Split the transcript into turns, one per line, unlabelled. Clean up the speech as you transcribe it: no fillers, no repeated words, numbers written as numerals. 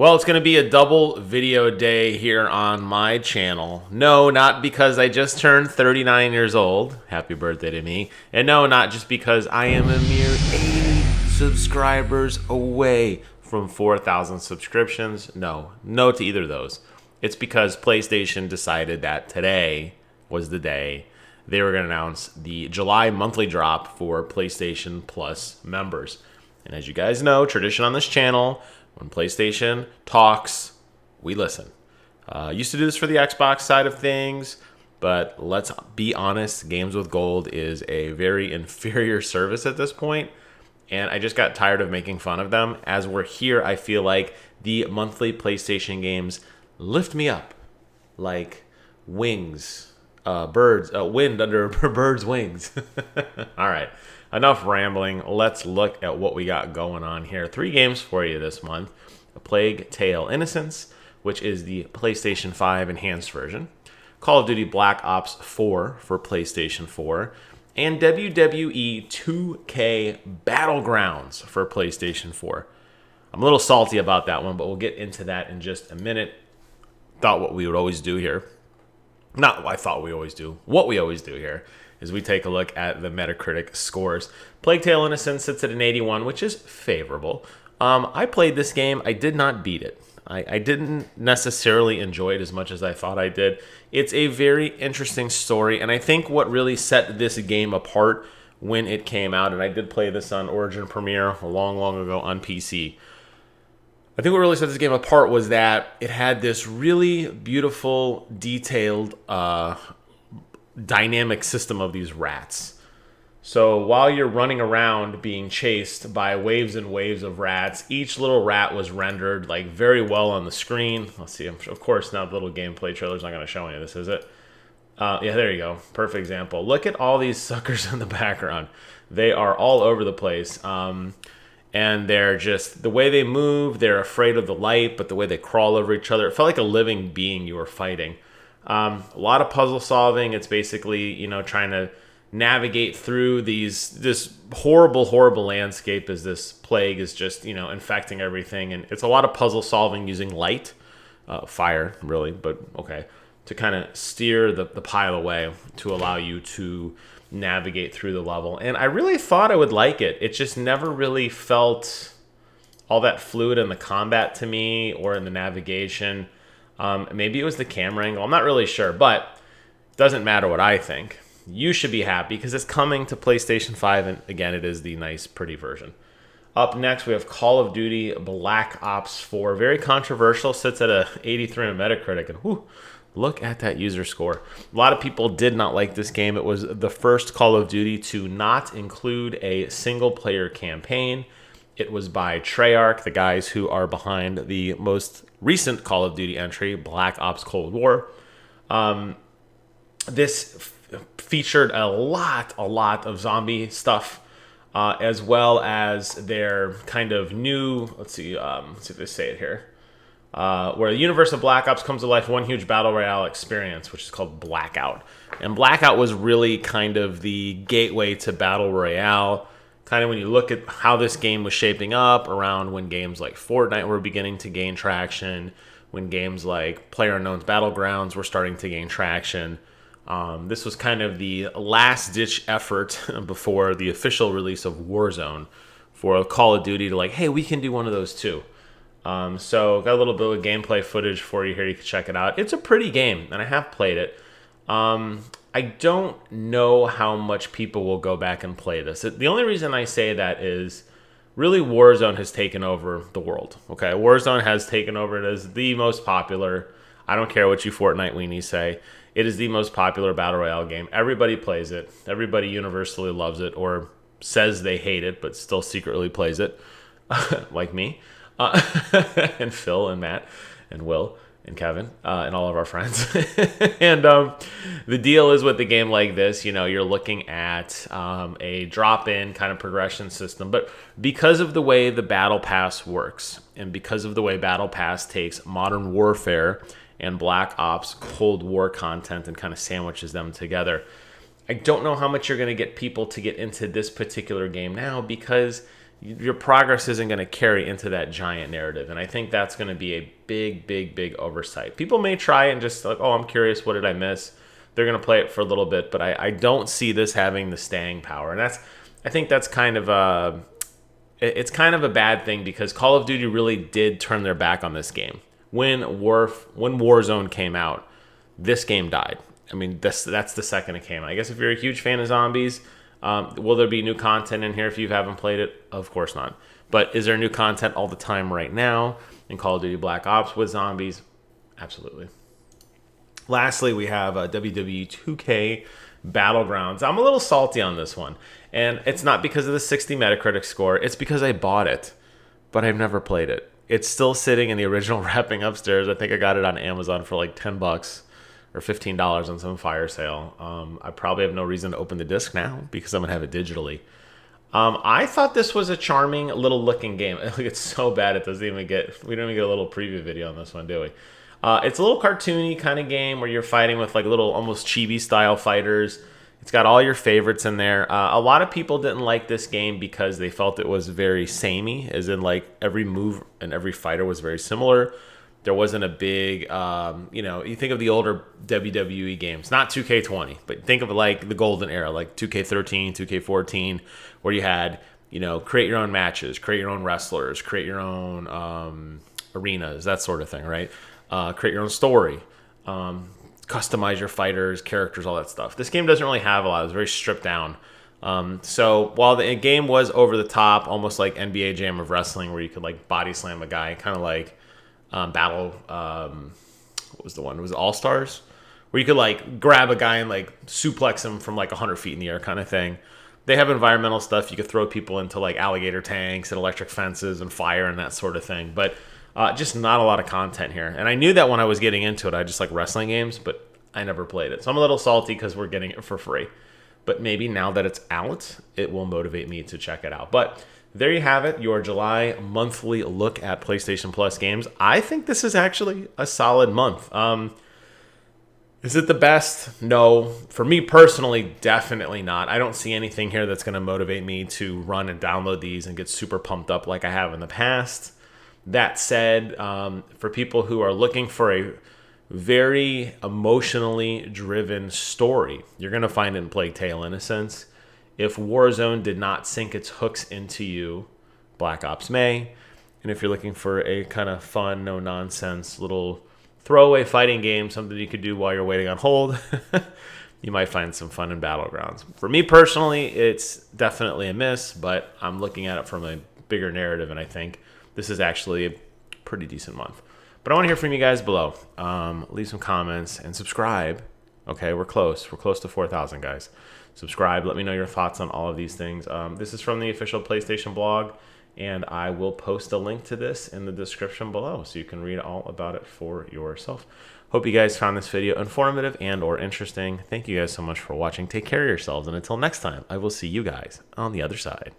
Well, it's going to be a double video day here on my channel. No, not because I just turned 39 years old. Happy birthday to me. And no, not just because I am a mere 80 subscribers away from 4,000 subscriptions. No to either of those. It's because PlayStation decided that today was the day they were going to announce the July monthly drop for PlayStation Plus members. And as you guys know, tradition on this channel, when PlayStation talks, we listen. Used to do this for the Xbox side of things, but let's be honest, Games with Gold is a very inferior service at this point, and I just got tired of making fun of them. As we're here, I feel like the monthly PlayStation games lift me up like wings. Wind under birds' wings. All right, enough rambling. Let's look at what we got going on here. 3 games for you this month. A Plague Tale Innocence, which is the PlayStation 5 enhanced version. Call of Duty Black Ops 4 for PlayStation 4. And WWE 2K Battlegrounds for PlayStation 4. I'm a little salty about that one, but we'll get into that in just a minute. Thought what we would always do here. Not what I thought we always do. What we always do here is we take a look at the Metacritic scores. Plague Tale Innocence sits at an 81, which is favorable. I played this game. I did not beat it. I didn't necessarily enjoy it as much as I thought I did. It's a very interesting story, and I think what really set this game apart when it came out, and I did play this on Origin Premiere a long ago on PC, I think what really set this game apart was that it had this really beautiful, detailed, dynamic system of these rats. So while you're running around being chased by waves and waves of rats, each little rat was rendered like very well on the screen. Let's see. Of course, now the little gameplay trailer's not going to show any of this, is it? Yeah, there you go. Perfect example. Look at all these suckers in the background. They are all over the place. And they're just, the way they move, they're afraid of the light, but the way they crawl over each other, it felt like a living being you were fighting. A lot of puzzle solving. It's basically, trying to navigate through this horrible landscape as this plague is just, infecting everything. And it's a lot of puzzle solving using light, fire, really, but okay, to kind of steer the pile away to allow you to navigate through the level. And I really thought I would like it. It just never really felt all that fluid in the combat to me or in the navigation. Maybe it was the camera angle. I'm not really sure, but it doesn't matter what I think. You should be happy because it's coming to PlayStation 5, and again, it is the nice, pretty version. Up next, we have Call of Duty Black Ops 4. Very controversial, sits at a 83 on Metacritic, and whew, look at that user score. A lot of people did not like this game. It was the first Call of Duty to not include a single-player campaign. It was by Treyarch, the guys who are behind the most recent Call of Duty entry, Black Ops Cold War. This featured a lot of zombie stuff, as well as their kind of new, let's see if they say it here, where the universe of Black Ops comes to life, one huge battle royale experience, which is called Blackout. And Blackout was really kind of the gateway to battle royale. Kind of when you look at how this game was shaping up around when games like Fortnite were beginning to gain traction, when games like PlayerUnknown's Battlegrounds were starting to gain traction. This was kind of the last-ditch effort before the official release of Warzone for Call of Duty to like, hey, we can do one of those too. So got a little bit of gameplay footage for you here. You can check it out. It's a pretty game, and I have played it. I don't know how much people will go back and play this. The only reason I say that is really Warzone has taken over the world. Okay, Warzone has taken over it as the most popular. I don't care what you Fortnite weenies say. It is the most popular Battle Royale game. Everybody plays it. Everybody universally loves it or says they hate it, but still secretly plays it, like me. And Phil and Matt and Will and Kevin and all of our friends. And the deal is with a game like this, you're looking at a drop-in kind of progression system. But because of the way the Battle Pass works and because of the way Battle Pass takes Modern Warfare and Black Ops Cold War content and kind of sandwiches them together, I don't know how much you're going to get people to get into this particular game now because your progress isn't going to carry into that giant narrative. And I think that's going to be a big, big, big oversight. People may try and just like, oh, I'm curious, what did I miss? They're going to play it for a little bit, but I don't see this having the staying power. And I think that's kind of it's kind of a bad thing, because Call of Duty really did turn their back on this game. When Warzone came out, this game died. I mean, that's the second it came out. I guess if you're a huge fan of zombies, will there be new content in here if you haven't played it? Of course not. But is there new content all the time right now in Call of Duty Black Ops with zombies? Absolutely. Lastly, we have WWE 2K Battlegrounds. I'm a little salty on this one. And it's not because of the 60 Metacritic score. It's because I bought it, but I've never played it. It's still sitting in the original wrapping upstairs. I think I got it on Amazon for like $10 or $15 on some fire sale. I probably have no reason to open the disc now because I'm going to have it digitally. I thought this was a charming little looking game. It's so bad it doesn't even get... We don't even get a little preview video on this one, do we? It's a little cartoony kind of game where you're fighting with like little almost chibi style fighters. It's got all your favorites in there. A lot of people didn't like this game because they felt it was very samey, as in like every move and every fighter was very similar. There wasn't a big, you think of the older WWE games, not 2K20, but think of it like the golden era, like 2K13, 2K14, where you had, create your own matches, create your own wrestlers, create your own arenas, that sort of thing, right? Create your own story, customize your fighters, characters, all that stuff. This game doesn't really have a lot. It's very stripped down. So while the game was over the top, almost like NBA Jam of Wrestling, where you could like body slam a guy, kind of like what was the one? It was All Stars, where you could like grab a guy and like suplex him from like 100 feet in the air, kind of thing. They have environmental stuff. You could throw people into like alligator tanks and electric fences and fire and that sort of thing. But just not a lot of content here. And I knew that when I was getting into it. I just like wrestling games, but I never played it. So I'm a little salty because we're getting it for free. But maybe now that it's out, it will motivate me to check it out. But there you have it, your July monthly look at PlayStation Plus games. I think this is actually a solid month. Is it the best? No. For me personally, definitely not. I don't see anything here that's going to motivate me to run and download these and get super pumped up like I have in the past. That said, for people who are looking for a very emotionally driven story, you're going to find it in Plague Tale: Innocence. If Warzone did not sink its hooks into you, Black Ops may. And if you're looking for a kind of fun, no-nonsense little throwaway fighting game, something you could do while you're waiting on hold, you might find some fun in Battlegrounds. For me personally, it's definitely a miss, but I'm looking at it from a bigger narrative, and I think this is actually a pretty decent month. But I want to hear from you guys below. Leave some comments and subscribe. Okay, we're close. We're close to 4,000, guys. Subscribe. Let me know your thoughts on all of these things. This is from the official PlayStation blog, and I will post a link to this in the description below so you can read all about it for yourself. Hope you guys found this video informative and or interesting. Thank you guys so much for watching. Take care of yourselves, and until next time, I will see you guys on the other side.